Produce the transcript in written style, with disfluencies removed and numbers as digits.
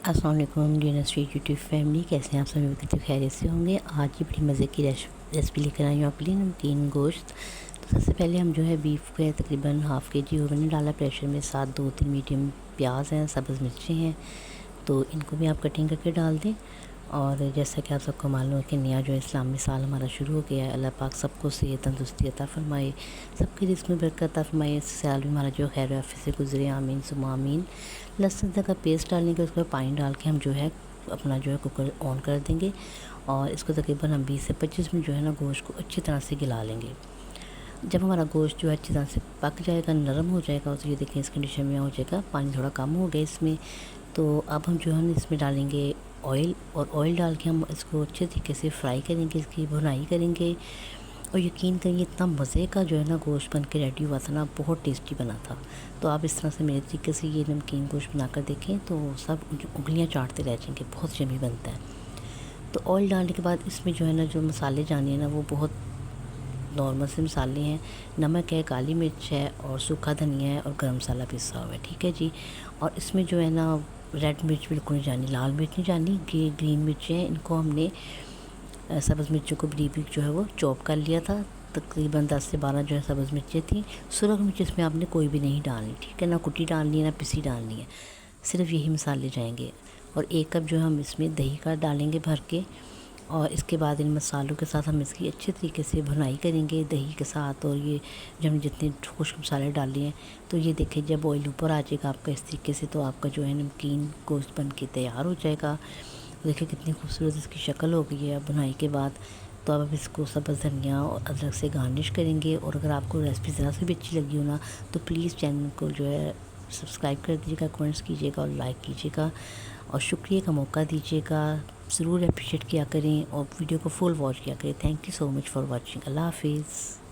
अस्सलाम वालेकुम dear street YouTube family, कैसे हैं आप सभी? कितने खैरियत से होंगे। आज ये बड़ी मज़े की रेसिपी लेकर आई हूँ आपके लिए, नमकीन गोश्त। तो सबसे पहले हम जो है बीफ के तकरीबन हाफ़ के जी ओवन में डाला प्रेशर में। साथ 2-3 मीडियम प्याज हैं, सब्ज़ मिर्ची हैं, तो इनको भी आप कटिंग करके डाल दें। और जैसा कि आप सबको मालूम है कि नया जो इस्लामी साल हमारा शुरू हो गया है। अल्लाह पाक सबको सेहत तंदुरुस्ती अता फ़रमाए, सबके रिज़्क़ में बरकत अता फ़रमाए। इस साल भी हमारा जो खैर आफियत से गुज़रे, आमीन सुम्मा आमीन। लहसुन अदरक का पेस्ट डालने के उसके बाद पानी डाल के हम जो है अपना जो है कुकर ऑन कर देंगे और इसको तकरीबन हम 20 से 25 मिनट जो है ना गोश्त को अच्छी तरह से गला लेंगे। जब हमारा गोश्त जो है अच्छी तरह से पक जाएगा, नरम हो जाएगा, तो ये देखें इस कंडीशन में हो जाएगा। पानी थोड़ा कम हो गया इसमें, तो अब हम जो है ना इसमें डालेंगे ऑयल, और ऑयल डाल के हम इसको अच्छे तरीके से फ्राई करेंगे, इसकी भुनाई करेंगे। और यकीन करिए इतना मज़े का जो है ना गोश्त बन के रेडी हुआ था ना, बहुत टेस्टी बना था। तो आप इस तरह से मेरे तरीके से ये नमकीन गोश्त बनाकर देखें तो सब उंगलियां चाटते रह जाएंगे, बहुत यम्मी बनता है। तो ऑयल डालने के बाद इसमें जो है ना जो मसाले जाने हैं ना, वो बहुत नॉर्मल से मसाले हैं। नमक है, काली मिर्च है और सूखा धनिया है और गरम मसाला पिसा हुआ है, ठीक है जी। और इसमें जो है ना रेड मिर्च बिल्कुल नहीं जानी, लाल मिर्च नहीं जानी, ग्रीन मिर्च है, इनको हमने सब्ज़ मिर्चों को बारीक जो है वो चॉप कर लिया था। तकरीबन 10 से 12 जो है सब्ज़ मिर्चें थी। सुरख मिर्च इसमें आपने कोई भी नहीं डालनी, ठीक है ना, कुटी डालनी है ना पिसी डालनी है, सिर्फ यही मसाले जाएंगे। और 1 कप जो हम इसमें दही का डालेंगे भर के, और इसके बाद इन मसालों के साथ हम इसकी अच्छे तरीके से भुनाई करेंगे दही के साथ। और ये जब हमने जितने खुश्क मसाले डाले हैं, तो ये देखिए जब ऑयल ऊपर आ जाएगा आपका इस तरीके से, तो आपका जो है नमकीन गोश्त बन के तैयार हो जाएगा। देखिए कितनी खूबसूरत इसकी शक्ल हो गई है भुनाई के बाद। तो अब इसको सब्ज़ धनिया और अदरक से गार्निश करेंगे। और अगर आपको रेसिपी ज़रा से भी अच्छी लगी हो ना, तो प्लीज़ चैनल को जो है सब्सक्राइब कर दीजिएगा, कमेंट्स कीजिएगा और लाइक कीजिएगा और शुक्रिया का मौका दीजिएगा। ज़रूर अप्रिशिएट किया करें और वीडियो को फुल वॉच किया करें। Thank you so much for watching. अल्लाह हाफिज़।